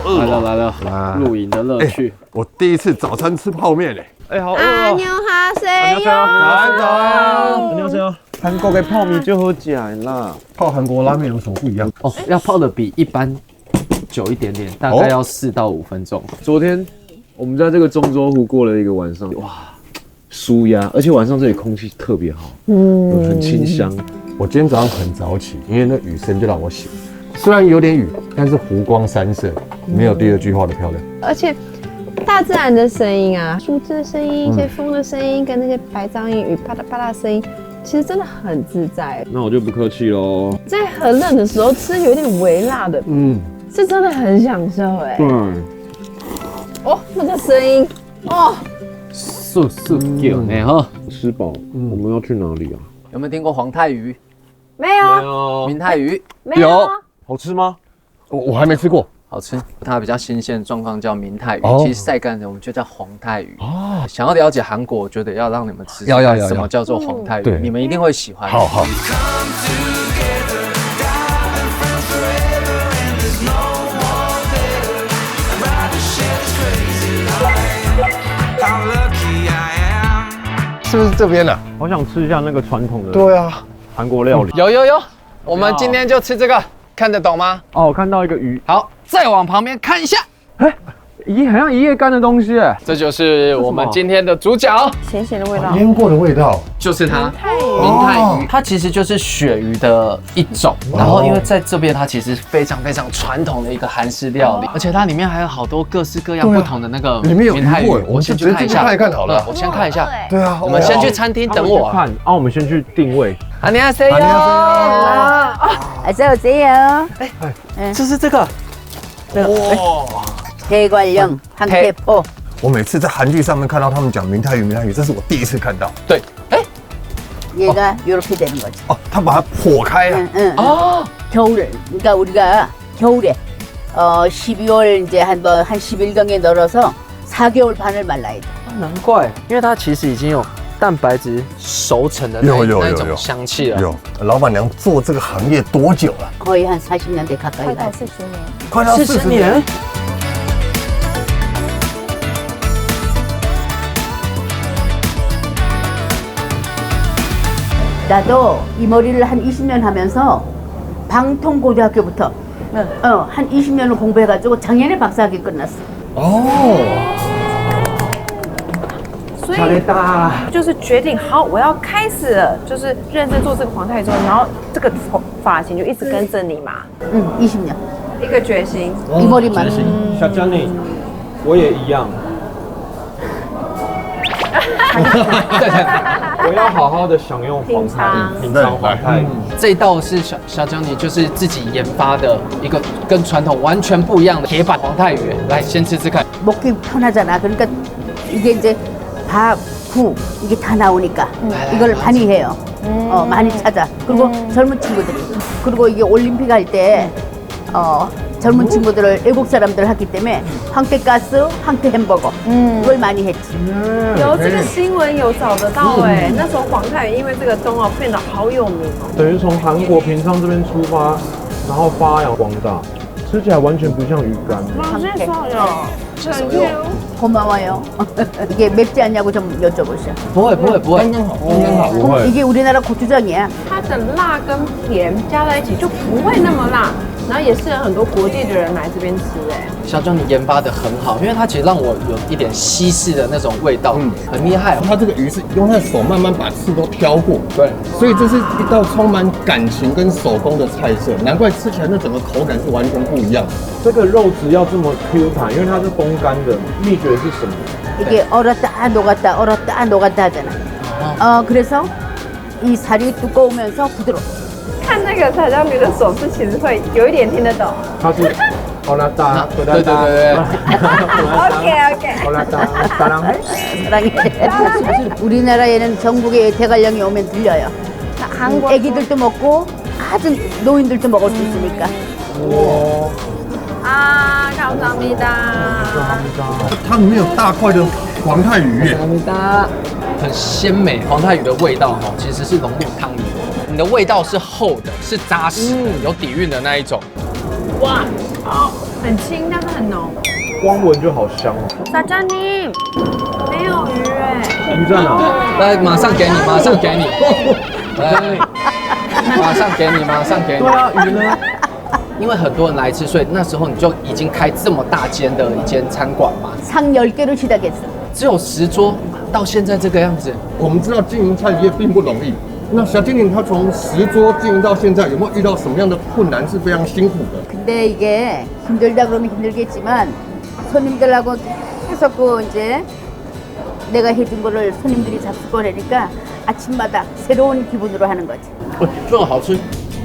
饿来了来了，露营的乐趣。我第一次早餐吃泡面好饿哦。 안녕하세요. 한국의泡面就好吃啦。泡韩国拉面有什么不一样？哦，要泡的比一般久一点点，大概要4到5分钟。昨天我们在这个中州湖过了一个晚上，哇，舒压，而且晚上这里空气特别好，很清香。我今天早上很早起，因为那雨声就让我醒。虽然有点雨，但是湖光山色没有第二句话的漂亮。而且大自然的声音啊，树枝的声音、一些风的声音，跟那些白噪音、雨啪嗒啪嗒的声音，其实真的很自在。那我就不客气喽。在很冷的时候吃有点微辣的，是真的很享受哎。对，哦，那个声音，哦，素有呢哈。吃饱，我们要去哪里啊？有没有听过黄泰鱼、没有，明泰鱼？没有，好吃吗？我还没吃过。好吃，它比较新鲜的状况叫明泰鱼，哦其实晒干的我们就叫黄泰鱼。哦，想要了解韩国，我觉得要让你们吃要什么叫做黄泰鱼，对你们一定会喜欢。好。是不是这边呢？好想吃一下那个传统的对啊，韩国料理。有，我们今天就吃这个，看得懂吗？哦，我看到一个鱼，好，再往旁边看一下，很像一夜干的东西哎。这就是我们今天的主角，咸咸的味道，腌过的味道。就是它。明明泰鱼，它其实就是鳕鱼的一种，然后因为在这边它其实非常非常传统的一个韩式料理，而且它里面还有好多各式各样不同的那个里面有明泰鱼鱼，我先去看一下，看一看好了。我先看一下，对啊，我们先去餐厅等我。看，我们先去定位。안녕하세요。 어서 오세요. 就是这个，哇！ 대관령 황태포. 我每次在韩剧上面看到他们讲明泰鱼，这是我第一次看到。对， 얘가 이렇게 되는 거지. 哦，他把它破开了。 哦， 겨울에, 그러니까 우리가 겨울에 12월 이제 한 10일경에 널어서 4개월 반을 말라야 돼. 难怪，因为它其实已经有蛋白质熟成的有那种香气了。有，老板娘做这个行业多久了？ 거의 한 40년대 가까이 快到 가. 40年。快到40年。 나도 이 머리를 한 20년 하면서 방통고등학교부터 한 20년을 공부해가지고 작년에 박사학위 끝났어. 所以就是决定好，我要开始了，就是认真做这个皇太之后，然后这个发型就一直跟着你嘛， 20년. 一个决心。 이 머리만. 샤짜니, 我也一样。我要好好的享用黄泰鱼，品尝黄泰鱼。这一道是小江你就是自己研发的一个跟传统完全不一样的铁板黄泰鱼，来先吃吃看。 먹기 편하잖아. 그러니까 이게 이제 밥, 국 이게 다 나오니까 이걸 많이 해요. 많이 찾아. 그리고 젊은 친구들이. 그리고 이게 올림픽 할 때 젊은 친구들을 외국 사람들 하기 때문에 황태 가스, 황태 햄버거 이걸 많이 했지. 有这个新闻有找得到哎，那时候皇太鱼因为这个冬奥变得好有名哦。等于从韩国平昌这边出发，然后发扬光大，吃起来完全不像鱼干。 고마워요. 이게 맵지 않냐고 좀 여쭤보셔. 不会，不会。 이게 우리나라 고추장이야. 它的辣跟甜加在一起就不会那么辣，然后也适合很多国际的人来这边吃哎。小江你研发的很好，因为它其实让我有一点西式的那种味道，很厉害。他这个鱼是用他的手慢慢把刺都挑过，对，所以这是一道充满感情跟手工的菜色，难怪吃起来那整个口感是完全不一样。这个肉质要这么 Q 弹，因为它是风干的，秘诀是什么？ 이게 얼었다 녹았다 얼었다 녹았다 하잖아. 그래서 이 살이 두꺼우면서 부드러워. 看那个彩椒鱼的手势，其实会有一点听得懂。它是欧拉达，对。 OK。 欧拉达，사랑해。 사랑해. 우리나라에는 전국에 대관령이 오면 들려요. 한국 애기들도 먹고 아주 노인들도 먹을 수 있으니까. 아 감사합니다. 它里面有大块的黄泰鱼耶，很鲜美，黄泰鱼的味道哈，其实是融入汤里。你的味道是厚的，是扎实的，有底蕴的那一种。哇，好，很轻，但是很浓。光闻就好香哦。撒加尼没有鱼哎，鱼在哪？来，马上给你，马上给你，来，马上给你，马上给你。对啊，鱼呢？因为很多人来吃，所以那时候你就已经开这么大间的一间餐馆嘛， 상 10개로 시작했어. 只有10桌，到现在这个样子。我们知道经营餐饮业并不容易。那小精灵他从10桌经营到现在，有没有遇到什么样的困难是非常辛苦的？ 근데 이게 힘들다 그러면 힘들겠지만 손님들하고 계속 그 이제 내가 해준 거를 손님들이 잡수고 그러니까 아침마다 새로운 기분으로 하는 거지. 这个好吃，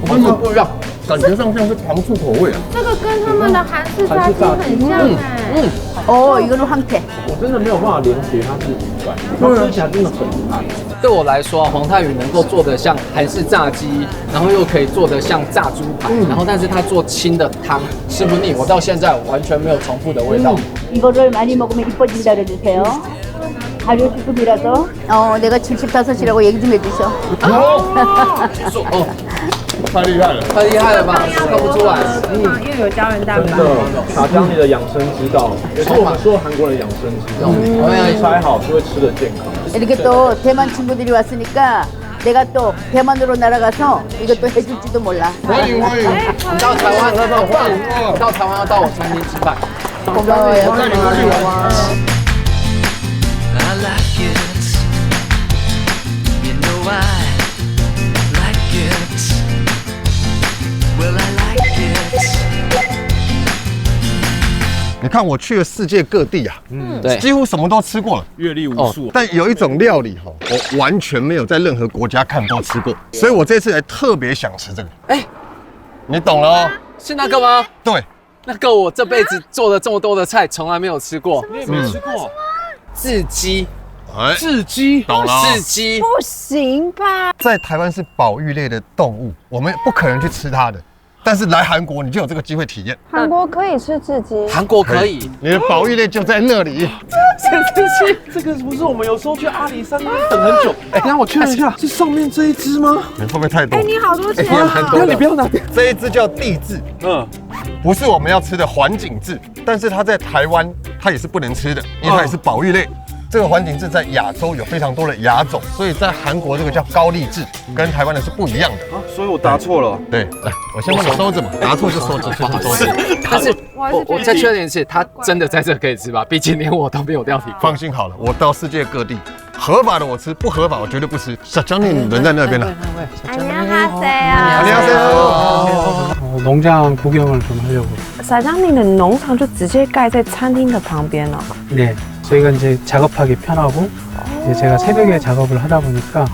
完全不一样。感觉上像是糖醋口味啊。这个跟他们的韩式炸鸡很像哎。 이거는 황태. 我真的没有办法连接它是鱼干，它吃起来真的很烂。对我来说，黄泰宇能够做得像韩式炸鸡，然后又可以做得像炸猪排，然后但是他做清的汤吃不腻，我到现在完全没有重复的味道。 이거를 많이 먹으면 이뻐진다 그래주세요. 발효식품이라서 내가 75이라고 얘기 좀 해주셔. 哦，太厉害了！太厉害了吧？看不出来。又有胶原蛋白。真的，撒江你的养生之道，也是我们所有韩国人的养生之道。猜好就会吃得健康。 이렇게 또 대만 친구들이 왔으니까 내가 또 대만으로 날아가서 이것도 해줄지도 몰라. 欢迎欢迎！你到台湾，你到台湾要到我餐厅吃饭。 고마워요. 带你们去玩。 I like it. You know I like it. Well, I like it. 你看我去了世界各地啊，对，几乎什么都吃过了。阅历无数，但有一种料理哈，我完全没有在任何国家看过吃过，所以我这次才特别想吃这个。哎，你懂了哦？是那个吗？对，那个我这辈子做了这么多的菜，从来没有吃过。你也没吃过雉鸡，哎，雉鸡，懂了哦。雉鸡，不行吧？在台湾是保育类的动物，我们不可能去吃它的。但是来韩国，你就有这个机会体验。韩国可以吃雉鸡，韩国可以。你的保育类就在那里。这个不是我们有时候去阿里山那边等很久。哎，让我确认一下，是上面这一只吗？你会不会太多？哎，你好多钱也蛮啊！多的。你不要拿。这一只叫地质，不是我们要吃的环景雉，但是它在台湾它也是不能吃的，因为它也是保育类。这个环景雉在亚洲有非常多的亚种，所以在韩国这个叫高丽雉，跟台湾的是不一样的。所以我答错了。对，来，我先帮你收着嘛，答错就收着，不好收着。但是我再确认一次，它真的在这可以吃吧？毕竟连我都没有掉题。放心好了，我到世界各地，合法的我吃，不合法我绝对不吃。小江，你人在那边呢。 안녕하세요. 농장 구경을 좀 하려고. 사장님의 농장就直接盖在餐厅的旁边了。 네, 저희가 이제 작업하기 편하고 이제 제가 새벽에 작업을 하다 보니까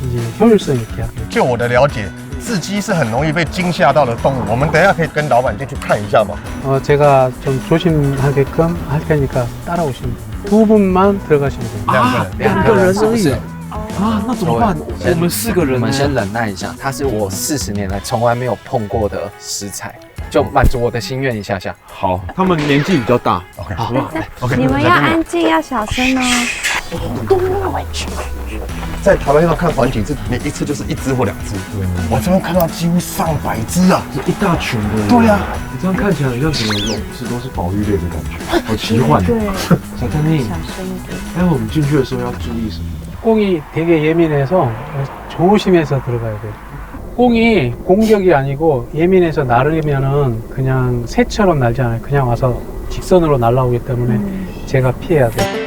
이제 효율성 있게 하고. 就我的了解，雉鸡是很容易被惊吓到的动物。我们等一下可以跟老板进去看一下吗？ 제가 좀 조심하게끔 할 테니까 따라오시면 돼요. 두 분만 들어가시면 돼요. 两个人。 2个人而已啊，那怎么办？我们4个人，我们先忍耐一下，它是我40年来从来没有碰过的食材，就满足我的心愿一下下。好，他们年纪比较大， OK， 好不好？ OK，你们要安静，要小声哦。在台湾要看环景雉，你一次就是1只或2只。我这边看到几乎上百只啊！一大群的。对啊，你这样看起来很像什么笼子，都是保育类的感觉，好奇幻。对，小张宁，待会我们进去的时候要注意什么？ 꽁이 되게 예민해서 조심해서 들어가야 돼요. 꽁이 공격이 아니고 예민해서 날으면은 그냥 새처럼 날지 않아요. 그냥 와서 직선으로 날아오기 때문에 제가 피해야 돼요.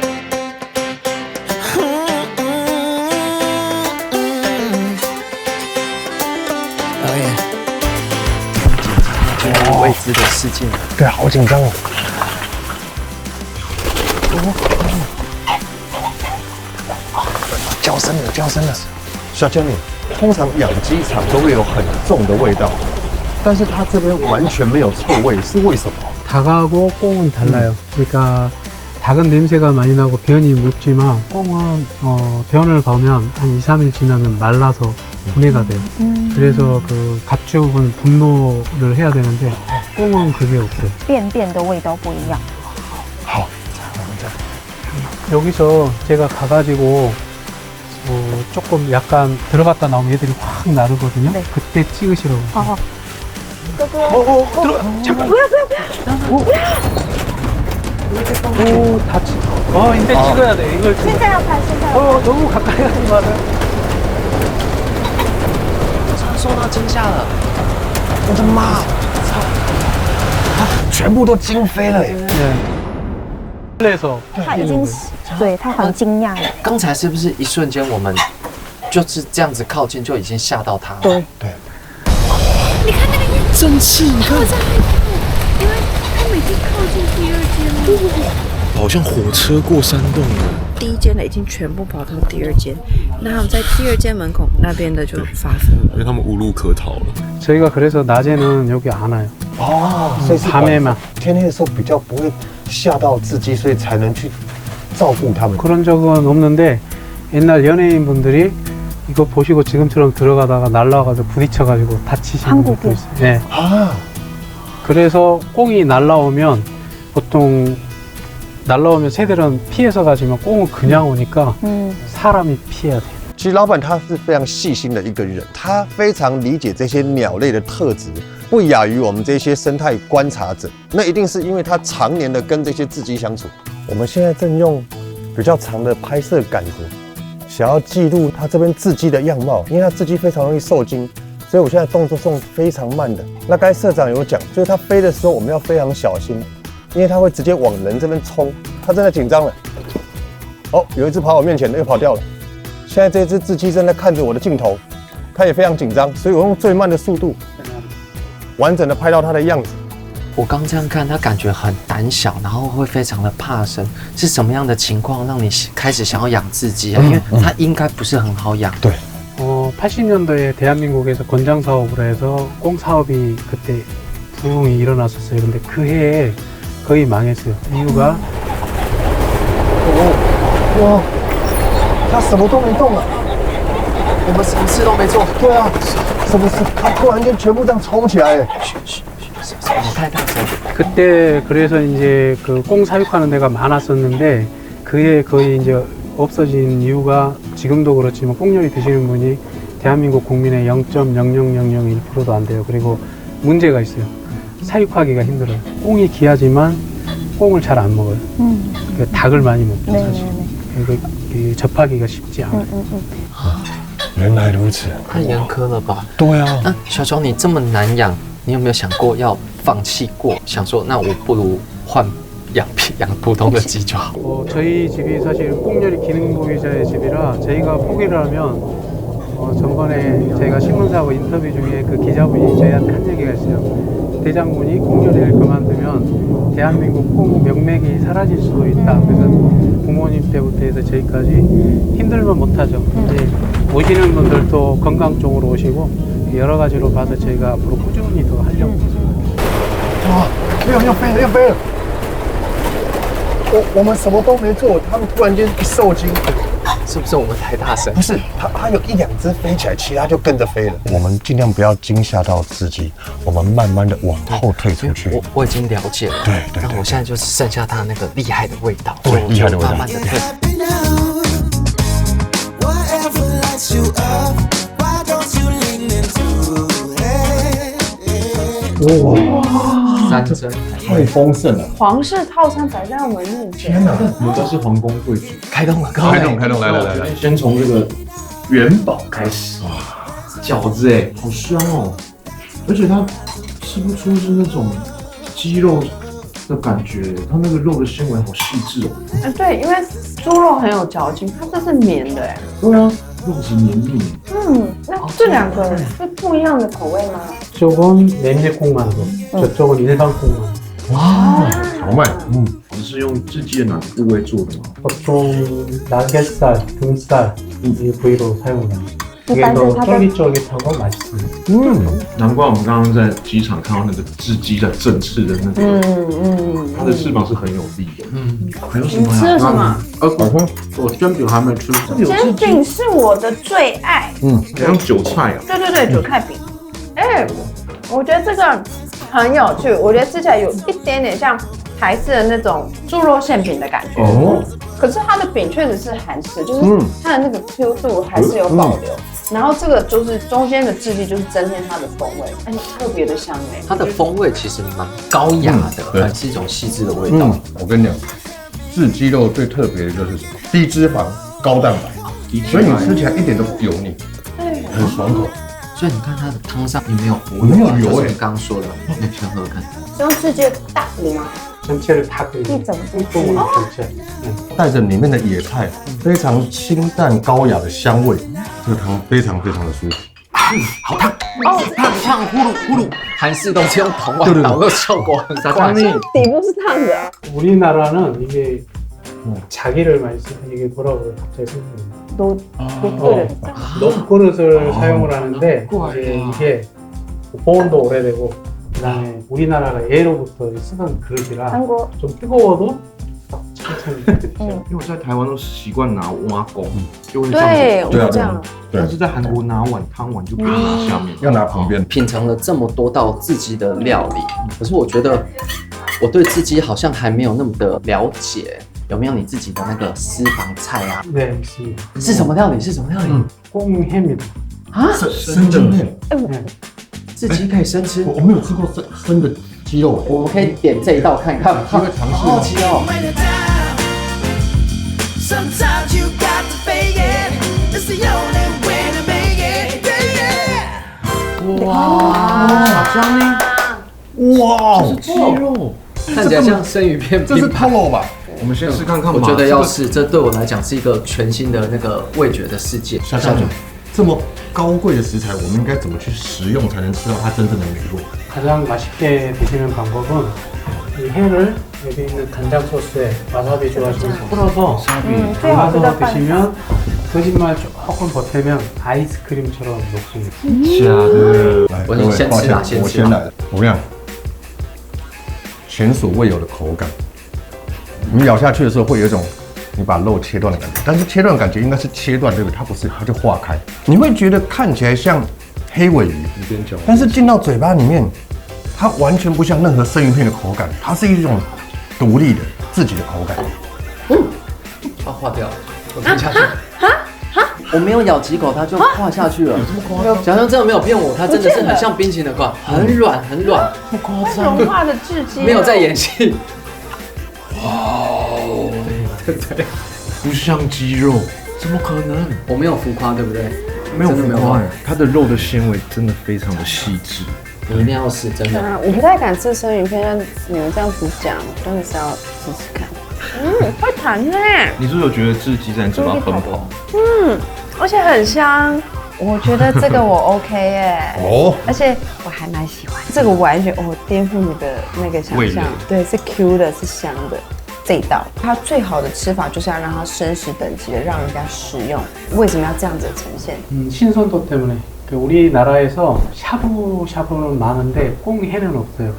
未知的世界。对，好紧张哦。叫声了，叫声了。小江，你通常养鸡场都会有很重的味道，但是它这边完全没有臭味，是为什么？ 닭하고 꽁은 달라요. 그러니까 닭은 냄새가 많이 나고 변이 묻지만 꽁은 변을 보면 한 2, 3일 지나면 말라서 분해가 돼요. 그래서 그 가축은 분노를 해야 되는데 꽁은 그게 없어요. 便便的味道不一样。 好， 여기서 제가 가가지고 조금 약간 들어갔다 나오면 얘들이 확 나르거든요. 네. 그때 찍으시라고. 哥哥，오, 다치. 이제 찍어야 돼. 이걸 찍어. 现在要拍，现在要拍。 너무 가까이 가지 마세요. 受到惊吓了。我的妈！全部都惊飞了耶！ 그래서 他已经，对他很惊讶了。刚才是不是一瞬间我们就是这样子靠近就已经吓到他了？对对，你看那个烟真气，你看，因为他们已经靠近第二间了。好像火车过山洞了。第一间的已经全部跑到第二间，那他们在第二间门口那边的就发疯了，因为他们无路可逃了。 저희가 그래서 낮에는 여기 안 와요. 哦，所以是 밤에만. 天黑的时候比较不会吓到自己，所以才能去照顾他们。 그런 적은 없는데 옛날 연예인분들이 이거 보시고 지금처럼 들어가다가 날라와가지고 부딪혀가지고 다치시는 분도 있어요. 네. 아, 그래서 꽁이 날라오면 보통 날라오면 새들은 피해서 가지만 꽁은 그냥 오니까 사람이 피해야 돼요. 其实老板他是非常细心的一个人，他非常理解这些鸟类的特质，不亚于我们这些生态观察者。那一定是因为他常年的跟这些雉鸡相处。我们现在正用比较长的拍摄杆子，想要记录它这边雉鸡的样貌，因为它雉鸡非常容易受惊，所以我现在动作是用非常慢的。那刚才社长有讲，就是它飞的时候我们要非常小心，因为它会直接往人这边冲，它真的紧张了。哦，有一只跑我面前的，又跑掉了。 现在这只雉鸡正在看着我的镜头，它也非常紧张，所以我用最慢的速度，完整的拍到它的样子。我刚这样看，他感觉很胆小，然后会非常的怕生。是什么样的情况让你开始想要养雉鸡啊？因为它应该不是很好养。对。 80년도에 대한민국에서 권장 사업으로 해서 꽁 사업이 그때 부흥이 일어났었어요. 근데 그 해에 거의 망했어요. 이유가 哇，它什么都没动了。我们什么事都没做。对啊，什么事？它突然间全部这样冲起来，你太大声。 그때 그래서 이제 그 꽁 사육하는 데가 많았었는데 그해 거의 이제 없어진 이유가 지금도 그렇지만 꽁요리 드시는 분이 대한민국 국민의 0.00001%도 안 돼요. 그리고 문제가 있어요. 사육하기가 힘들어요. 꽁이 귀하지만 꽁을 잘 안 먹어요. 그러니까 닭을 많이 먹죠, 사실. 그러니까 접하기가 쉽지 않아요. 原来如此。太严苛了吧？对啊。那小熊，你这么难养，你有没有想过要放弃过？想说，那我不如换养普通的鸡就好。 저희 집이 사실 꽁요리 기능보유자의 집이라 저희가 포기를 하면 전번에 저희가 신문사하고 인터뷰 중에 그 기자분이 저희한테 한 얘기가 있어요. 대장군이 꽁요리를 그만두면 대한민국 꽁 명맥이 사라질 수도 있다. 그래서 부모님 때부터 해서 저희까지 힘들면 못하죠. 이제 오시는 분들도 건강 쪽으로 오시고 여러 가지로 봐서 저희가 앞으로 꾸준히 더 하려고 있습니다. 哇，没有，又飞了，又飞了。我们什么都没做，他们突然间一受惊。是不是我们太大声？不是，它有一两只飞起来，其他就跟着飞了。我们尽量不要惊吓到自己，我们慢慢的往后退出去。我已经了解了。对对对那我现在就是剩下它那个厉害的味道，对所以我就厉害的味道慢慢的退。 Whatever lights you up, why don't you lean into it? 3针。太丰盛了。皇室套餐摆在我们面前，天哪！我们都是皇宫贵族。开动了，各位。开动，来，先从这个元宝开始。哇，饺子哎，好香哦！而且它吃不出是那种鸡肉的感觉，它那个肉的纤维好细致哦。对，因为猪肉很有嚼劲，它这是绵的哎。对啊，肉质绵密。那这两个是不一样的口味吗？ 저건 맵잎콩만두, 저쪽은 일반 콩만두. 哇，好慢。我们是用雉鸡的哪个部位做的吗？ 보통 날개살, 등살 이 부위로 사용해요. 이게 더 쫄깃쫄깃하고 맛있습니다. 难怪我们刚刚在机场看到那个雉鸡在振翅的那个，它的翅膀是很有力的。还有什么呀？你吃了什么？我煎饼还没吃。煎饼是我的最爱。像韭菜啊。对，韭菜饼。哎，我觉得这个很有趣，我觉得吃起来有一点点像台式的那种猪肉馅饼的感觉。可是它的饼确实是韩式，就是它的那个 Q 度还是有保留。然后这个就是中间的质地，就是增添它的风味，哎，特别的香哎。它的风味其实蛮高雅的，对还是一种细致的味道。我跟你讲，炙鸡肉最特别的就是什么？低脂肪、高蛋白，所以你吃起来一点都不油腻，很爽口。所以你看它的汤上也没有浮没有油就是你刚刚说的，你先喝喝看。是用世界大骨吗？ 전체를 다 끓이고 이怎么去 뽕을 전체. 带着里面的野菜，非常清淡高雅的香味，这个汤非常非常的舒服。好烫哦，烫呼噜呼噜，韩式都是用铜碗导热效果很快。 사장님 底部是烫的。 우리나라는 이게 자기를 많이 쓰는 이게 뭐라고 그래 갑자기 생각나. 녹그릇. 녹그릇을 사용을 하는데 이게 보온도 오래되고 그다음에 우리나라가 예로부터 쓰던 그릇이라 한국. 좀 뜨거워도 천천히. 因为我在台湾都习惯拿挖工，就会这样子。对，我对啊们这样。但是在韩国拿碗汤碗就不能拿下面，要拿旁边。品尝了这么多道自己的料理，可是我觉得我对自己好像还没有那么的了解。有没有你自己的那个私房菜啊？ 네, 있습니다. 是什么料理？是什么料理？ 꽁햄입니다. 啊，生的面，自己可以生吃。我没有吃过生的鸡肉，我们可以点这一道看看，机会尝试好奇哦。 Sometimes you got to fake it. It's the only way to make it. Yeah, yeah. 哇，香呢？哇，鸡肉。看起来像生鱼片这是拼盘。 透吧？我们先试看看吧。我觉得要是这对我来讲是一个全新的那个味觉的世界。想想这么高贵的食材，我们应该怎么去食用才能吃到它真正的美味？ 가장 맛있게 드시는 방법은 이 회를 여기 있는 간장 소스에 와사비 좋아하시면 풀어서 담아서 드시면 거짓말 조금 보태면 아이스크림처럼 녹습니다. 假的。来，我各位先吃哪先吃我先来了。我跟你讲，前所未有的口感。你咬下去的时候会有一种你把肉切断的感觉，但是切断的感觉应该是切断，对不对？它不是，它就化开。你会觉得看起来像黑尾鱼，但是进到嘴巴里面，它完全不像任何生鱼片的口感，它是一种独立的自己的口感。化掉了，我吞下去。我没有咬几口，它就化下去了。这么夸张？小香真的没有骗我，它真的是很像冰淇淋的口感，很软很软，不夸张。融化的至今。没有在演戏。对不对？不像鸡肉，怎么可能？我没有浮夸，对不对？没有真的没有浮夸，它的肉的纤维真的非常的细致。你一定要试，真的。啊，我不太敢吃生鱼片，但你们这样子讲，真的是要试试看。会弹呢。你是不是有觉得自己在你嘴巴奔跑？而且很香。我觉得这个我 OK 耶。哦，而且我还蛮喜欢这个，完全颠覆你的那个想味蕾象。对，是 Q 的，是香的。这一道它最好的吃法就是要让它生食等级的让人家食用。为什么要这样子的呈现？ 신선도 때문에 우리나라에서 샤브샤브는 많은데 꽁회는 없어요.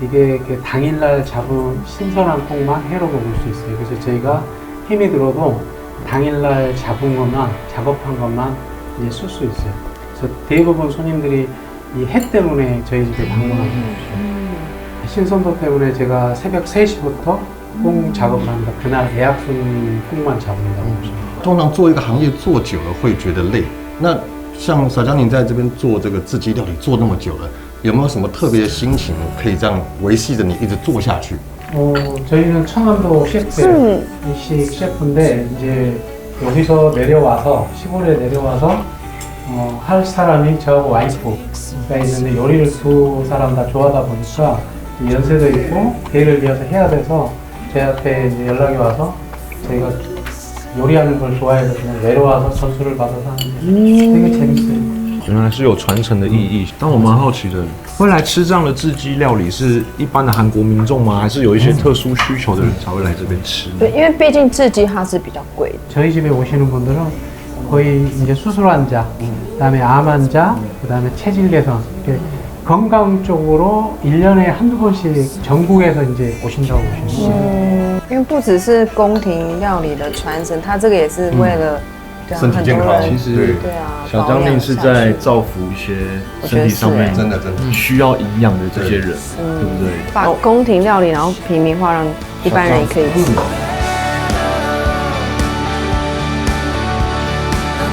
이게 당일날 잡은 신선한 꽁만 회로 먹을 수 있어요. 그래서 저희가 힘이 들어도 당일날 잡은 것만 작업한 것만 이제 쓸 수 있어요. 그래서 대부분 손님들이 이 회 때문에 저희 집에 방문하는 거죠. 신선도 때문에 제가 새벽 3시부터 꽁 작업을 합니다. 그날 예약 손님 꽁만 잡는다고 보시면 돼요. 通常做一个行业做久了会觉得累。那像小江您在这边做这个自己料理做那么久了，有没有什么特别的心情可以这样维系着你一直做下去？ 저희는 청암도 셰프예요. 이식 셰프인데 이제 여기서 내려와서 시골에 내려와서 할 사람이 저하고 와이프가 있는데 요리를 두 사람 다 좋아하다 보니까 연세도 있고 대를 위해서 해야 돼서 저한테 이제 연락이 와서 저희가 요리하는 걸 좋아해서 그냥 내려와서 전수를 받아서 하는데 되게 재밌어요. 原来是有传承的意义。但我蛮好奇的，会来吃这样的自鸡料理是一般的韩国民众吗？还是有一些特殊需求的人才会来这边吃？对，因为毕竟自鸡它是比较贵的。 저희 집에 오시는 분들은 거의 이제 수술 환자, 그다음에 암 환자, 그다음에 체질 개선 이렇게 건강 쪽으로 1년에 한두 번씩 전국에서 이제 오신다고 보시면 돼요. 因为不只是宫廷料理的传承，它这个也是为了对啊身体健康很多人其实对啊，小张令是在造福一些身体上面真的需要营养的这些人，对不对？把宫廷料理然后平民化，让一般人也可以吃。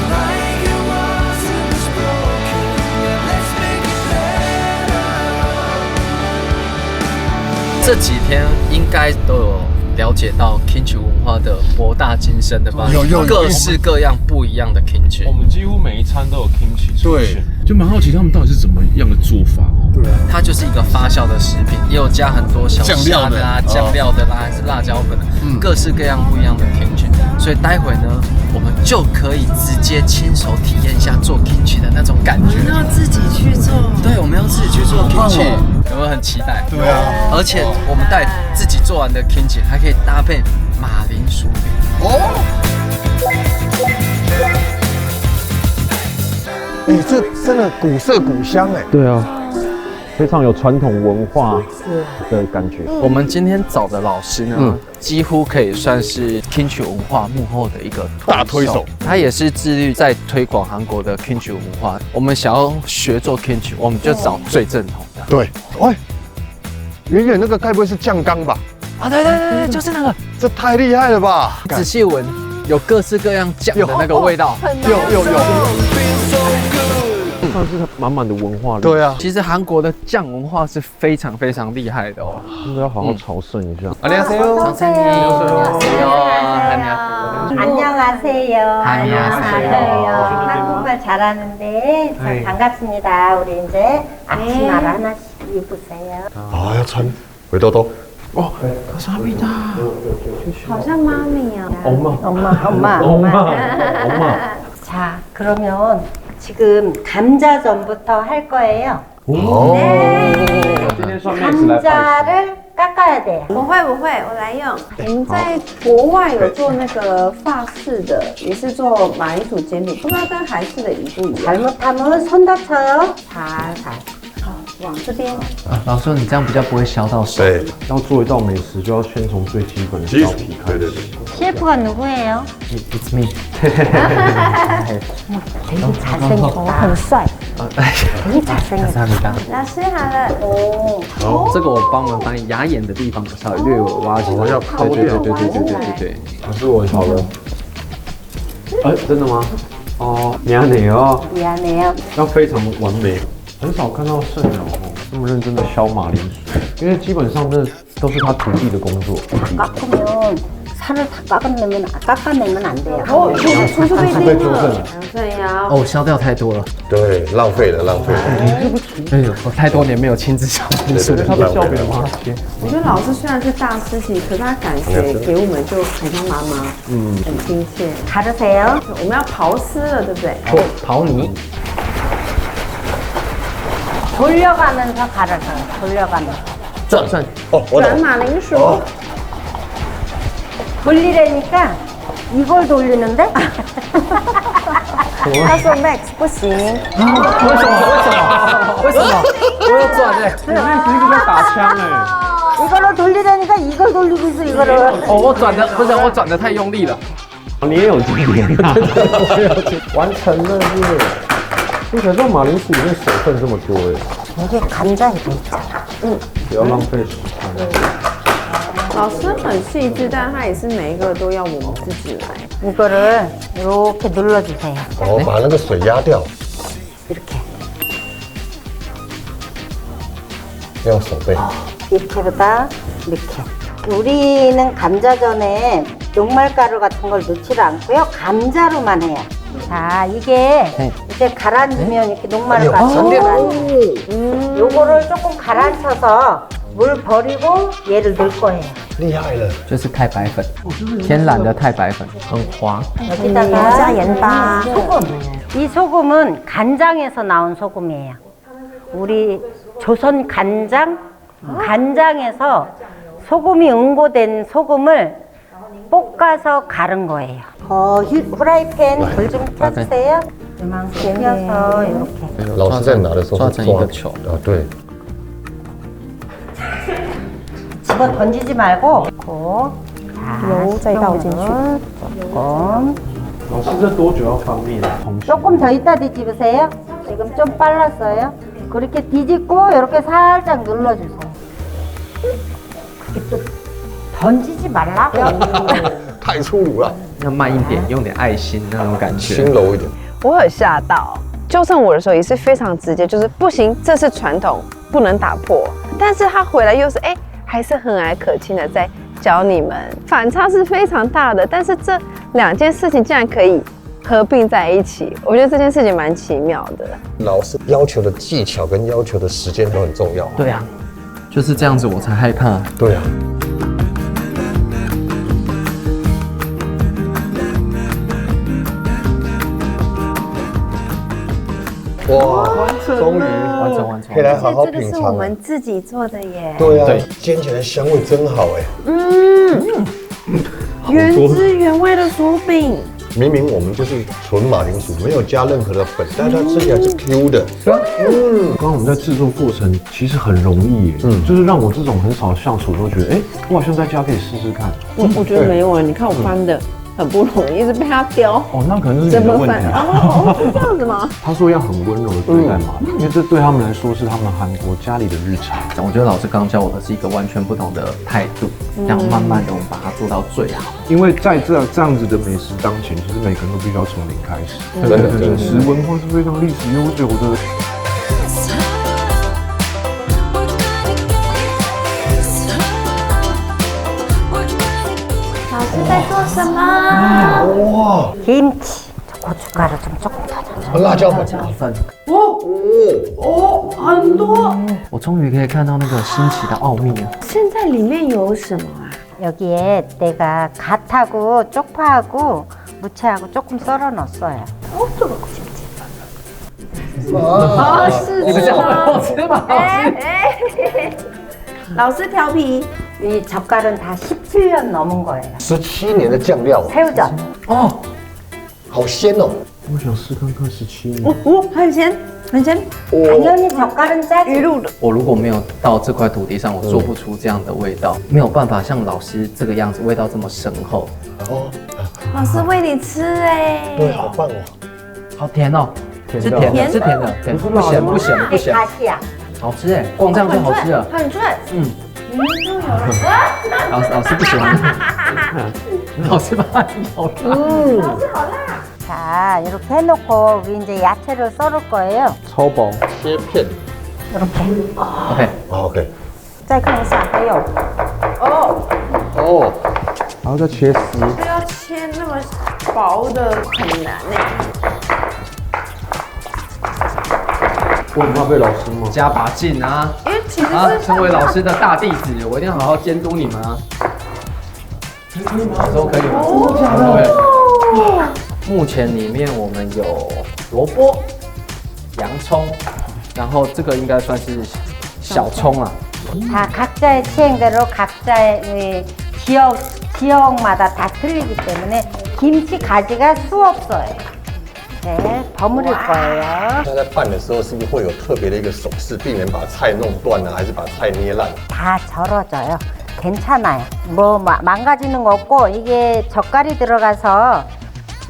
like it was 这几天应该都有了解到 kimchi 文化的博大精深的吧？有各式各样不一样的 kimchi。我们几乎每一餐都有 kimchi 出现。就蛮好奇他们到底是怎么样的做法哦。对啊，它就是一个发酵的食品，也有加很多小酱料的虾啦、酱料的啦，还是辣椒粉的，各式各样不一样的 kimchi。所以待会呢，我们就可以直接亲手体验一下做 kimchi 的那种感觉。要自己去做。对，我们要自己去做 kimchi，有没有很期待？对啊，而且我们带自己做完的 kimchi 还可以搭配马铃薯饼。哦，哎，这真的古色古香哎。对啊，非常有传统文化的感觉。我们今天找的老师呢，几乎可以算是 kimchi 文化幕后的一个大推手，他也是致力在推广韩国的 kimchi 文化。我们想要学做 kimchi， 我们就找最正统的。对，喂，远远那个该不会是酱缸吧？啊，对，就是那个。这太厉害了吧！仔细闻，有各式各样酱的那个味道。有。算是满满的文化。对啊，其实韩国的酱文化是非常非常厉害的哦。真的要好好朝圣一下。안녕하세요。 안녕하세요. 한국말 잘하는데 참 반갑습니다. 우리 이제 앞치마를 하나씩 입으세요. 아, 要穿围兜兜。 감사합니다. 好像妈咪啊. 엄마. 자, 그러면 지금 감자전부터 할 거예요. 네. 감자를 깎아야 돼요. 我会，我来用。我们在国外有做那个法式的，也是做马铃薯煎饼，不知道跟韩式的一不一样。 잘못하면 손 다쳐요. 살살. 往这边。老师，你这样比较不会削到手。对，要做一道美食，就要先从最基本的削皮开始。 셰프가 누구예요? It's me. 되게 잘생겼다. 很帅. 되게 잘생겼다. 감사합니다. 老师好了，这个我帮忙把你牙眼的地方稍微略微挖起来。要抠掉。对。老师，我好了。哎，真的吗？哦，미안해요。 미안해요. 要非常完美。 很少看到圣鸟这么认真的削马铃薯，因为基本上这都是他徒弟的工作。 깎으면 살을 다 깎아내면 안 돼요. 出被被纠正了。对呀。哦，削掉太多了。对，浪费了。哎呦，我太多年没有亲自削马薯了。他都叫别人帮他切。我觉得老师虽然是大师级，可是他敢给我们就很像妈妈，很亲切。 가르세요. 我们要刨丝了，对不对？刨泥。 돌려가면서 갈아서요. 돌려가면서. 转。哦，我懂。转马铃薯。 돌리려니까 이걸 돌리는데? 他说 Max 不行。为什么？我要转哎！你那是一直在打枪哎。 이걸로 돌리려니까 이걸 돌리고 있어 이거를. 哦，我转的不是，我转的太用力了。你也有经验啊？完成了是。 你才知道马铃薯里面水分这么多哎， 이게 감자에 있잖아. 不要浪费食材。老师很细致，但他也是每一个都要我们自己来。 이거를 이렇게 눌러주세요. 哦，把那个水压掉， 이렇게. 用手背。 이렇게보다 이렇게. 우리는 감자전에 녹말가루 같은 걸 넣지 않고요. 감자로만 해요. 자, 이게 이제 가라앉으면 이렇게 녹말가루. 요거를 조금 가라앉혀서 물 버리고 얘를 넣을 거예요. 厉害了。就是太白粉，天然的太白粉，很滑。 여기다가 소금. 이 소금은 간장에서 나온 소금이에요. 우리 조선 간장에서 소금이 응고된 소금을 볶아서 갈은 거예요. 후라이팬 불 좀 켜주세요. 이만큼 펴서 이렇게. 老师在拿的时候抓成一个球。啊，对。 집어 던지지 말고揉再倒进去 조금 老师，这多久要翻面？ 조금 더 이따 뒤집으세요. 지금 좀 빨랐어요. 그렇게 뒤집고 이렇게 살짝 눌러주세요. 던지지 말라고. 太粗鲁了，要慢一点，用点爱心那种感觉。轻柔一点。我很吓到，纠正我的时候也是非常直接，就是不行，这是传统，不能打破。但是他回来又是还是和蔼可亲的在教你们，反差是非常大的。但是这2件事情竟然可以合并在一起，我觉得这件事情蛮奇妙的。老师要求的技巧跟要求的时间都很重要。对啊，就是这样子我才害怕。对啊。哇，终于完成，可以来好好这个品尝。是我们自己做的耶。对啊，煎起来香味真好哎。原汁原味的薯饼。明明我们就是纯马铃薯，没有加任何的粉，但是它吃起来是 Q 的。刚刚我们在制作过程其实很容易耶，就是让我这种很少下厨都觉得，我好像在家可以试试看。我觉得没有啊，你看我翻的很不容易，一直被他叼。哦，那可能是你的问题哦，是这样子吗？他说要很温柔的对待马铃，因为这对他们来说是他们韩国家里的日常。我觉得老师刚教我的是一个完全不同的态度，然后慢慢的我们把它做到最好。因为在这样子的美食当前，其实每个人都必须要从零开始。真的饮食文化是非常历史悠久的。老师在做什么？哇， 김치. 고춧가루 좀 조금 더 넣어줘. 辣椒粉。粉很多。我终于可以看到那个新奇的奥秘了。现在里面有什么啊？ 여기에 내가 갓하고 쪽파하고 무채하고 조금 썰어 넣었어요. 哦，是你们这样会好吃吗？老师调皮。 이 젓갈은 다 17년 넘은 거예요. 17年的酱料， 새우젓. 哦，好鲜哦。我想试看看17年。很咸，很咸。 당연히 젓갈은 짜지. 我如果没有到这块土地上，我做不出这样的味道，没有办法像老师这个样子，味道这么深厚。哦，老师喂你吃哎。对，好棒哦。好甜哦，是甜的，是甜的，甜不咸不咸不咸， 가시야. 好吃哎，光这样就好吃了。很脆。老师不喜欢，老师把它咬了。 자, 이렇게 해놓고 우리 이제 야채를 썰을 거예요. 超薄。切片。 OK， OK。再看一下，还有哦，然后再切丝。要切那么薄的很难哎。我很怕被老师骂。加把劲啊！因为其实啊，是成为老师的大弟子，我一定要好好监督你们啊！都可以吗？对。目前里面我们有萝卜、洋葱，然后这个应该算是小葱啊。 다 각자의 취향대로 각자의 지역마다 다 틀리기 때문에 김치 가지가 수 없어요. 네, 버무릴 거예요. 那在拌的时候，是不是会有特别的一个手势，避免把菜弄断呢，还是把菜捏烂？ 다 절어져요. 괜찮아요. 뭐 망가지는 거 없고 이게 젓갈이 들어가서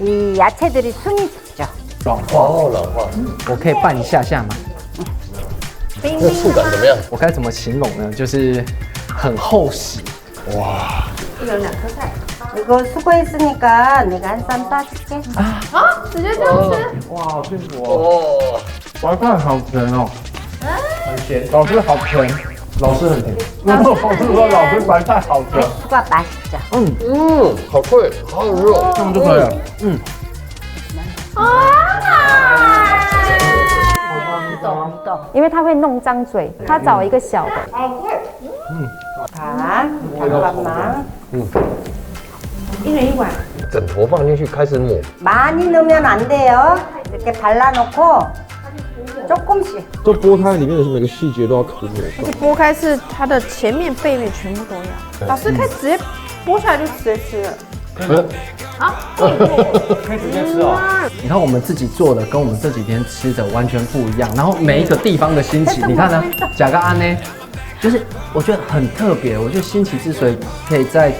이 야채들이 순이 죽죠. 软化，哦，软化。我可以拌一下下吗？这触感怎么样？我该怎么形容呢？就是很厚实。哇，有2颗菜。 이거 수고했으니까 내가 한 쌈 따줄게. 直接这样吃。哇，好幸福哦！哦，白饭好甜哦，很咸。老师好甜，老师很甜。老师说老师白菜好甜。 수가 맛있죠. 好脆，好有肉，这样就可以了。因为它会弄脏嘴，它找一个小的。 자, 잠깐만. 1人1碗。整坨放进去开始抹。 많이 넣으면 안 돼요. 이렇게 발라놓고 조금씩. 这剥开里面的每个细节都要抠出来。剥开是它的前面、背面全部都要。老师可以直接剥下来就直接吃了。可以直接吃哦。你看我们自己做的跟我们这几天吃的完全不一样，然后每一个地方的新奇，你看呢？甲个安呢，就是我觉得很特别。我觉得新奇之所以可以在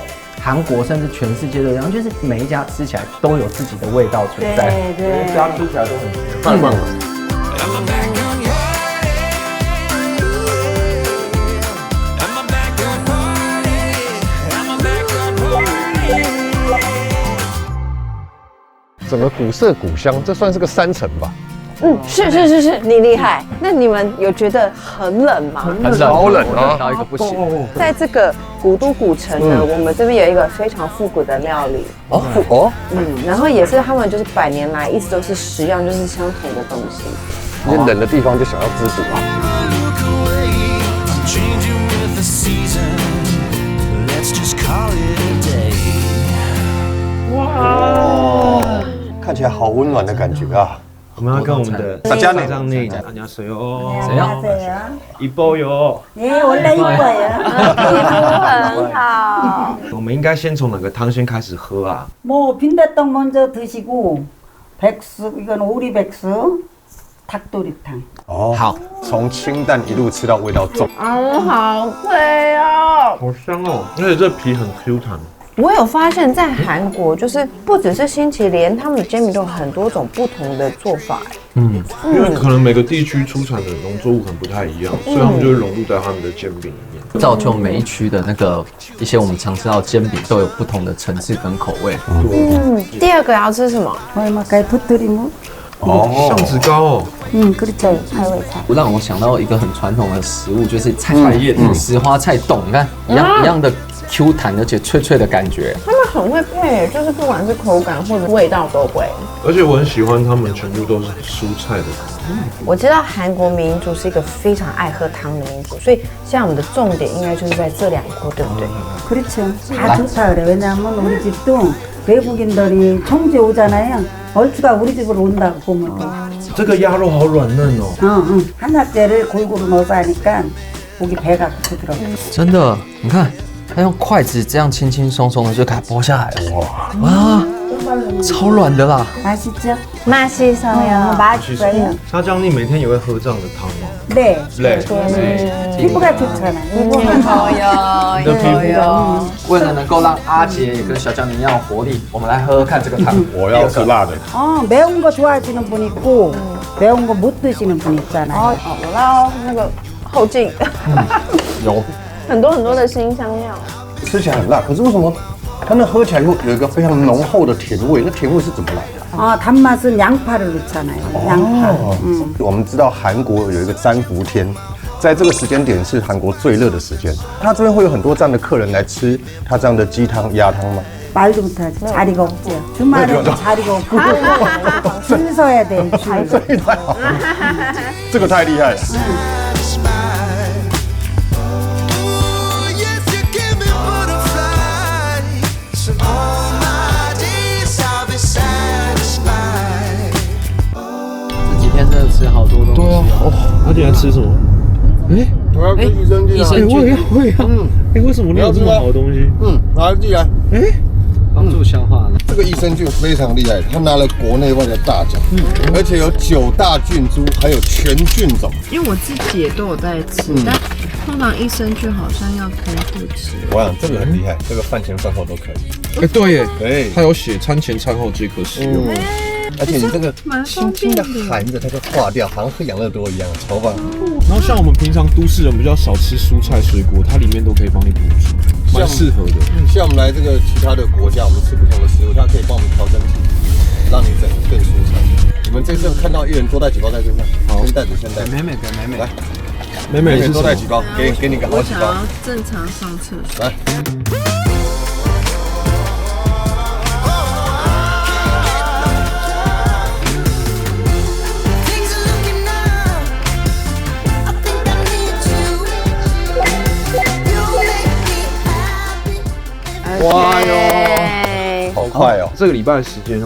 韩国甚至全世界都一样，就是每一家吃起来都有自己的味道存在。每一家吃起来都很甜。太棒了。 整个古色古香，这算是个3层吧？是，你厉害。那你们有觉得很冷吗？很冷，好冷啊到一个不行。在这个古都古城呢，我们这边有一个非常复古的料理。然后也是他们就是100年来一直都是食样就是相同的东西。你冷的地方就想要滋补啊。Look away, I'm changing with the season. Let's just call it a day. 哇，看起来好温暖的感觉啊！我们要跟我们的大家呢？안녕하세요. 谁呀？ 이뻐요. 네, 원래 이뻐요. 很好。我们应该先从哪个汤先开始喝啊？ 뭐 빈대떡 먼저 드시고 백숙 이건 오리백숙 닭도리탕. 哦，好，从清淡一路吃到味道重。好贵哦。好香哦，而且这皮很 Q 弹。我有发现，在韩国就是不只是星期连，他们的煎饼都有很多种不同的做法。因为可能每个地区出产的农作物可能不太一样，所以他们就会融入在他们的煎饼里面，造就每一区的那个一些我们常吃到煎饼都有不同的层次跟口味。第二个要吃什么？ 얼마까지 도토리묵. 橡子糕哦， 그렇죠. 하회菜. 让我想到一个很传统的食物，就是菜叶石花菜冻，你看一样的 Q 弹，而且脆脆的感觉。他们很会配，就是不管是口感或者味道都会。而且我很喜欢他们全部都是蔬菜的。我知道韩国民族是一个非常爱喝汤的民族，所以现在我们的重点应该就是在这2锅，对不对？ 그렇죠. 다 좋다 그래. 왜냐하면 우리 집도 외국인들이 청주에 오잖아요. 얼추가 우리 집으로 온다고 보면 돼. 这个鸭肉好软嫩哦。 한약재를 골고루 넣어서 하니까 고기 배가 부드러워. 真的，你看，他用筷子这样轻轻松松的就给它剥下来了，哇，超软的啦。 맛있죠? 맛있어요. 맛있어요. 사장님每天也会喝这样的汤吗？ 네. 네. 피부가 좋잖아. 이뻐요. 为了能够让阿杰也跟小江宁一样有活力，我们来喝喝看这个汤。我要吃辣的。 매운 거 좋아하시는 분 있고 매운 거 못 드시는 분 있잖아요. 我要那个后劲，有，很多的辛香料。吃起来很辣，可是为什么它那喝起来有一个非常浓厚的甜味？那甜味是怎么来的？ 단맛은 양파를 넣잖아요. 양파. 我们知道韩国有一个三伏天，在这个时间点是韩国最热的时间。他这边会有很多这样的客人来吃他这样的鸡汤、鸭汤吗？ 말도 못하지. 자리가 없죠. 주말에 자리가 없고 줄 서야 돼. 줄. 这个太厉害了。 Yes, you give me butterflies. So all my days I'll be satisfied. 这几天真的吃好多东西。对啊，阿杰在吃什么？我要吃益生菌。益生菌。我也要。为什么你有这么好的东西？拿进来。帮助消化。这个益生菌非常厉害，他拿了国内外的大奖，而且有9大菌株，还有全菌种。因为我自己也都有在吃，但通常益生菌好像要空腹吃。我想这个很厉害，这个饭前饭后都可以。哎，对耶，对，它有写餐前餐后皆可使用。而且你这个轻轻的含着它就化掉，好像喝养乐多一样，超棒。然后像我们平常都市人比较少吃蔬菜水果，它里面都可以帮你补足，蛮适合的。像我们来这个其他的国家，我们吃不同的食物，它可以帮我们调身体，让你整个更舒畅。你们这次看到一人多带几包在身上，好，先带着先带。美美给美美来，美美是多带几包，给你个好几包。我想要正常上厕所。来。 Things are looking up. I think I need you. You make me happy. 哇哟，好快哦！这个礼拜的时间，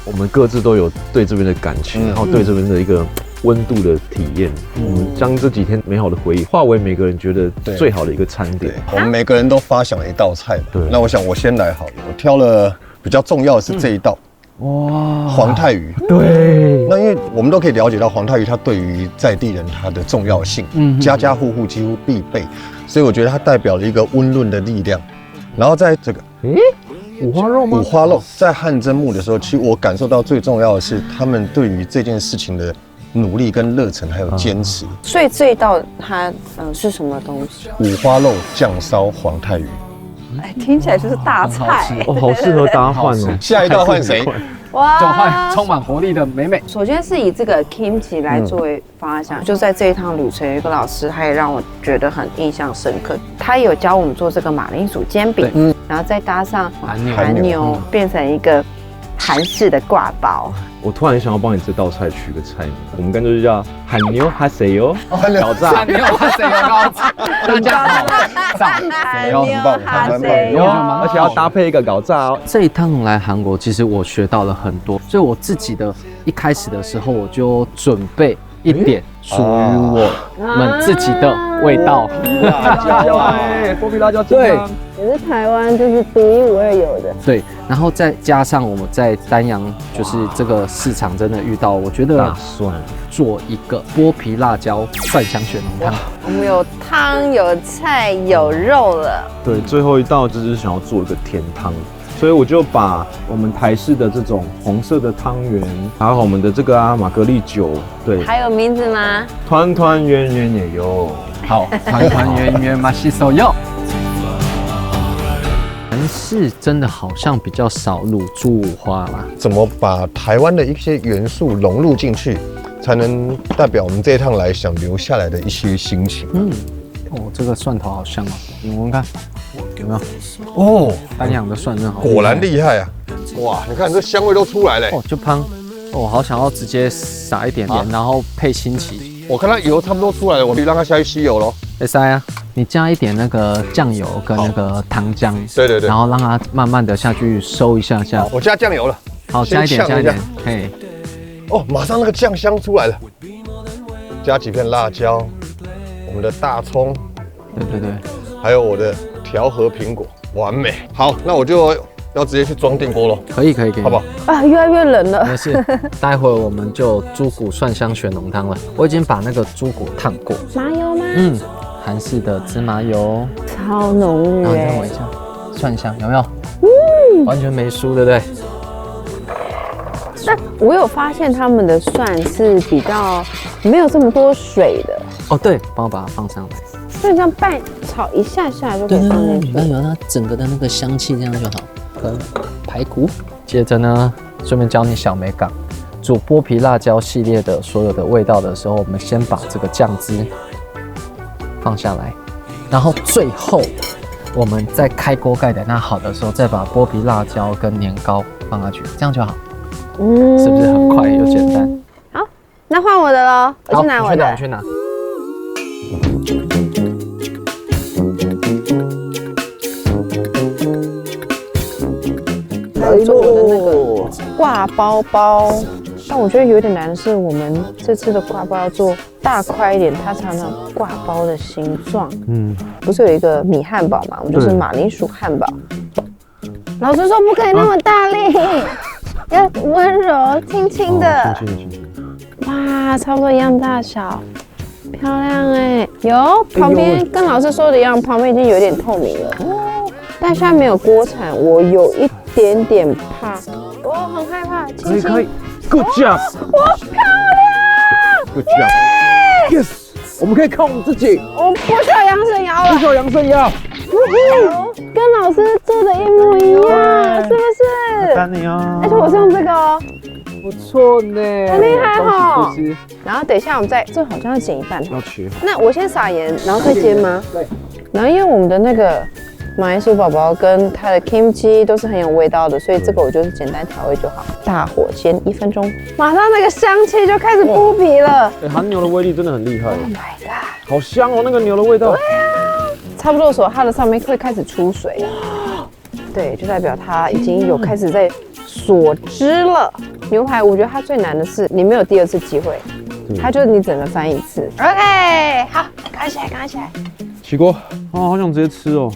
我们各自都有对这边的感情，然后对这边的一个温度的体验。我们将这几天美好的回忆化为每个人觉得最好的一个餐点。我们每个人都发想了一道菜。对，那我想我先来好了。我挑了比较重要的是这一道。 哇，黄泰鱼。对，那因为我们都可以了解到黄泰鱼它对于在地人它的重要性，家家户户几乎必备，所以我觉得它代表了一个温润的力量。然后在这个，五花肉吗？五花肉在汗蒸木的时候，其实我感受到最重要的是他们对于这件事情的努力跟热忱还有坚持。所以这一道它是什么东西？五花肉酱烧黄泰鱼。 哎，听起来就是大菜哦，好适合搭饭哦。下一道换谁？哇就会充满活力的美美。首先是以这个 kimchi 来作为发想，就在这一趟旅程，有一个老师，他也让我觉得很印象深刻。他有教我们做这个马铃薯煎饼，然后再搭上韩牛，变成一个韩式的挂包。我突然想要帮你这道菜取个菜名，我们干脆就叫韩牛哈塞哟搞炸。韩牛哈塞哟搞炸，大家好，很棒，还蛮棒，而且要搭配一个搞炸哦。这一趟来韩国，其实我学到了很多，所以我自己的一开始的时候，我就准备一点属于我们自己的味道。辣椒哎，剥皮辣椒对。也是台湾就是独一无二有的。对，然后再加上我们在丹阳，就是这个市场真的遇到，我觉得做一个剥皮辣椒蒜香雪浓汤。我们有汤、有菜、有肉了。对，最后一道就是想要做一个甜汤，所以我就把我们台式的这种红色的汤圆，还有我们的这个玛格丽酒，对，还有名字吗？团团圆圆也有。好，团团圆圆嘛，吸手有。韩式真的好像比较少卤猪五花啦，怎么把台湾的一些元素融入进去，才能代表我们这一趟来想留下来的一些心情？这个蒜头好香哦，你闻闻看，有没有？哦，丹阳的蒜真好，果然厉害啊！哇，你看这香味都出来了。就pan，好想要直接撒一点点，然后配新奇。我看它油差不多出来了，我就让它下去吸油咯。塞啊，你加一点那个酱油跟那个糖浆，对，然后让它慢慢的下去收一下下。我加酱油了，好，加一点，嘿。马上那个酱香出来了。加几片辣椒，我们的大葱，对，还有我的调和苹果，完美。好，那我就要直接去装电锅咯。可以，好不好？啊，越来越冷了。没事，待会我们就猪骨蒜香雪浓汤了。我已经把那个猪骨烫过，麻油吗？韩式的芝麻油，超浓郁。然后再闻一下蒜香，有没有？完全没输，对不对？那我有发现他们的蒜是比较没有这么多水的。对，帮我把它放上来。所以这样拌炒一下下就可以放进去。有它整个的那个香气，这样就好。跟排骨，接着呢，顺便教你小美感，煮剥皮辣椒系列的所有的味道的时候，我们先把这个酱汁放下来，然后最后我们在开锅盖等它好的时候，再把剥皮辣椒跟年糕放下去，这样就好。是不是很快又简单？好，那换我的喽，我去拿我的。我去拿。做我的那个挂包包，但我觉得有点难的是，我们这次的挂包要做大块一点，它才能挂包的形状。不是有一个米汉堡嘛？我们就是马铃薯汉堡。老师说不可以那么大力，要温柔轻轻的。哇，差不多一样大小，漂亮哎！有旁边跟老师说的一样，旁边已经有点透明了。但现在没有锅铲，我有一点点怕，我很害怕。可以 ，Good job， 我漂亮 ，Good job，Yes， 我们可以靠我们自己。我不需要扬声摇了，不需要扬声摇。跟老师做的一模一样，是不是？丹尼啊，而且我是用这个哦，不错呢，很厉害哈。然后等一下我们再，这好像要剪一半，要切。那我先撒盐，然后再煎吗？对。然后因为我们的那个马铃薯宝宝跟它的 kimchi 都是很有味道的，所以这个我就是简单调味就好。大火煎1分钟，马上那个香气就开始剥皮了。韩牛的威力真的很厉害。Oh my god， 好香哦，那个牛的味道。对啊，差不多的时候它的上面会开始出水，对，就代表它已经有开始在锁汁了。牛排我觉得它最难的是你没有第二次机会，它就是你整个翻一次。OK， 好，赶起来，赶起来。起锅，好想直接吃哦。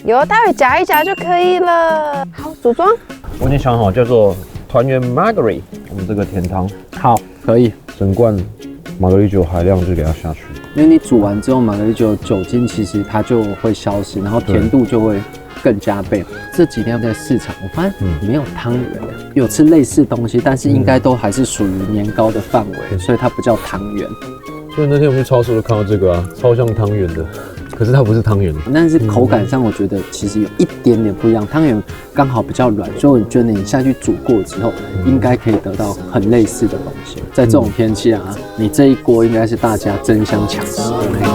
有，待会夹一夹就可以了。好，组装。我已经想好，叫做团圆 Marguerite， 我们这个甜汤。好，可以。整罐玛格丽酒海量就给它下去。因为你煮完之后，玛格丽酒酒精其实它就会消失，然后甜度就会更加倍。这几天在市场，我发现没有汤圆，有吃类似东西，但是应该都还是属于年糕的范围，所以它不叫汤圆。所以那天我们去超市都看到这个啊，超像汤圆的。可是它不是汤圆。但是口感上我觉得其实有一点点不一样，汤圆刚好比较软，所以我觉得你下去煮过之后，应该可以得到很类似的东西。在这种天气啊，你这一锅应该是大家争相抢食的那个。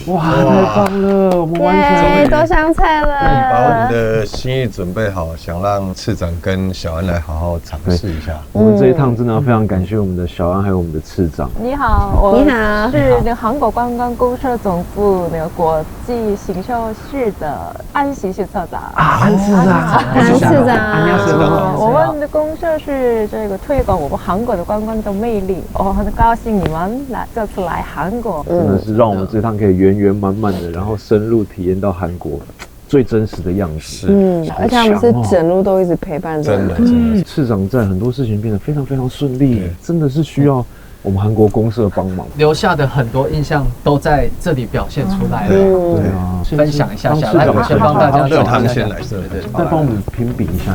哇，太棒了，我们完成都上菜了。把我们的心意准备好，想让次长跟小安来好好尝试一下。我们这一趟真的要非常感谢我们的小安还有我们的次长。你好，你好，是那个韩国观光公社总部那个国际行销室的安喜室策长。安次长，安次长，我们的公社是这个推广我们韩国的观光的魅力。我很高兴你们这次来韩国，真的是让我们这趟可以圆圆满满的，然后深入体验到韩国最真实的样子。而且他们是整路都一直陪伴着我们。次长在很多事情变得非常非常顺利，真的是需要我们韩国公社帮忙，留下的很多印象都在这里表现出来了。对啊，分享一下下来，我先帮大家热汤先来，对，再帮我们评比一下。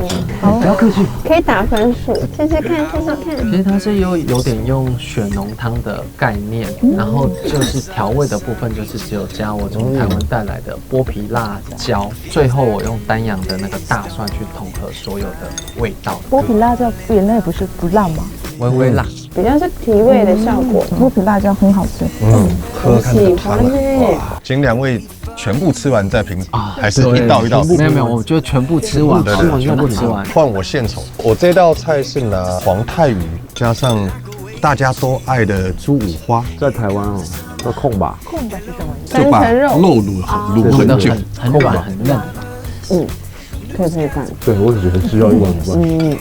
不要客气，可以打分数，试试看，试试看。其实它是有点用血浓汤的概念，然后就是调味的部分就是只有加我从台湾带来的剥皮辣椒，最后我用丹阳的那个大蒜去统合所有的味道。剥皮辣椒原来不是不辣吗？微微辣，比较是提味的效果。剥皮辣椒很好吃。喝看这个汤了。请两位全部吃完再评，还是一道一道？没有，我就全部吃完，全部吃完。换我献丑，我这道菜是拿黄泰鱼加上大家都爱的猪五花，在台湾要控吧？控吧是什么意思？就把肉卤很久，很软很嫩。可以这样。对，我也觉得是要用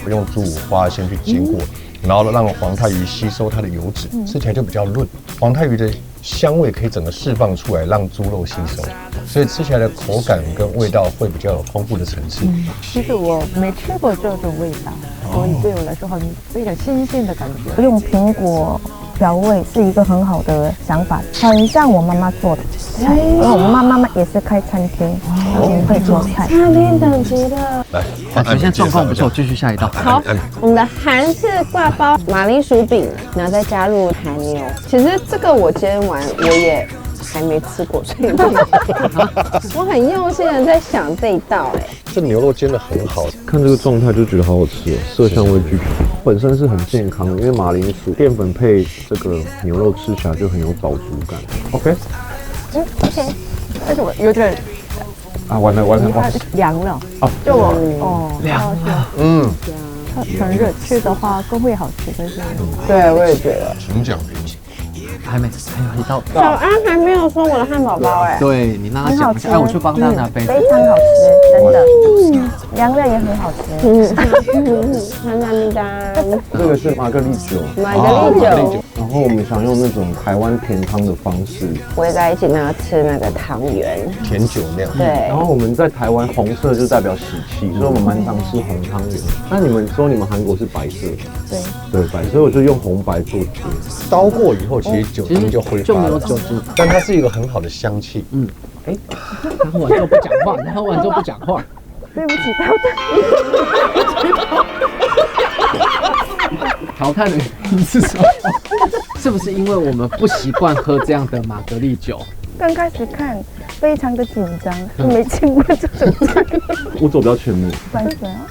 用猪五花先去煎过，然后让黄泰鱼吸收它的油脂，吃起来就比较润。黄泰鱼的香味可以整个释放出来，让猪肉吸收，所以吃起来的口感跟味道会比较有丰富的层次。其实我没吃过这种味道，所以对我来说非常新鲜的感觉。用苹果调味是一个很好的想法，很像我妈妈做的菜，因为我妈妈也是开餐厅，会做菜。餐厅等级的。来，现在状况不错，继续下一道。好，我们的韩式挂包马铃薯饼，然后再加入海牛。其实这个我煎完我也还没吃过，所以我很用心的在想这一道。这牛肉煎得很好，看这个状态就觉得好好吃哦，色香味俱全，本身是很健康的，因为马铃薯淀粉配这个牛肉吃起来就很有饱足感。OK， OK， 但是我有点完了，凉了就凉了，很热，吃的话更会好吃，但是对，我也觉得。请讲评。还有一道。小安还没有说我的汉堡包对你让他讲一下，我去帮他拿杯子。非常好吃，真的，凉了也很好吃。这个是玛格丽酒，然后我们想用那种台湾甜汤的方式，围在一起，然后吃那个汤圆，甜酒酿。对。然后我们在台湾红色就代表喜气，所以我们蛮常吃红汤圆。那你们说你们韩国是白色？对，白色，所以我就用红白做结。刀过以后，其实酒精就挥发了，但它是一个很好的香气。喝完就不讲话，你喝完就不讲话。对不起，淘汰的原因是什么？是不是因为我们不习惯喝这样的玛格丽酒？刚开始看非常的紧张，没见过这种菜。我走比较前面。关水啊！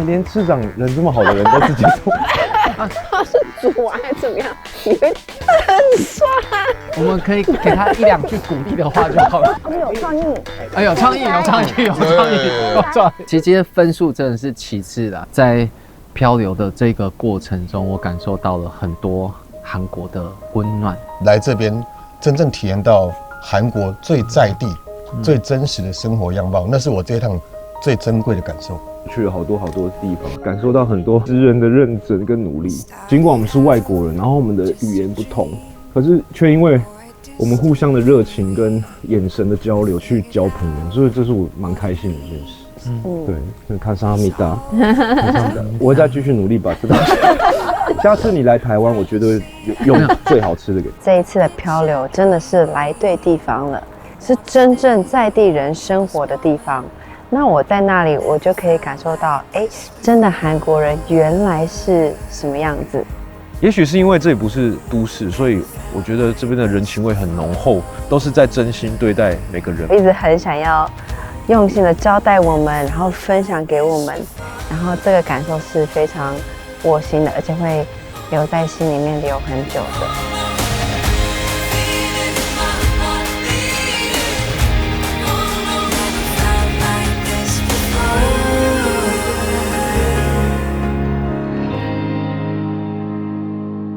连市长人这么好的人都自己做。他是煮完还是怎么样？你会很帅。我们可以给他一两句鼓励的话就好了。有创意，有创意。其实这些分数真的是其次的，在漂流的这个过程中，我感受到了很多韩国的温暖。来这边真正体验到韩国最在地、最真实的生活样貌，那是我这一趟最珍贵的感受。去了好多地方，感受到很多职人的认真跟努力。尽管我们是外国人，然后我们的语言不同，可是却因为我们互相的热情跟眼神的交流去交朋友，所以这是我蛮开心的一件事。对，那卡萨米达，我会再继续努力吧，知道。下次你来台湾，我觉得用最好吃的给你。这一次的漂流真的是来对地方了，是真正在地人生活的地方。那我在那里，我就可以感受到，哎，真的韩国人原来是什么样子。也许是因为这里不是都市，所以我觉得这边的人情味很浓厚，都是在真心对待每个人。一直很想要用心的招待我们，然后分享给我们，然后这个感受是非常窝心的，而且会留在心里面留很久的。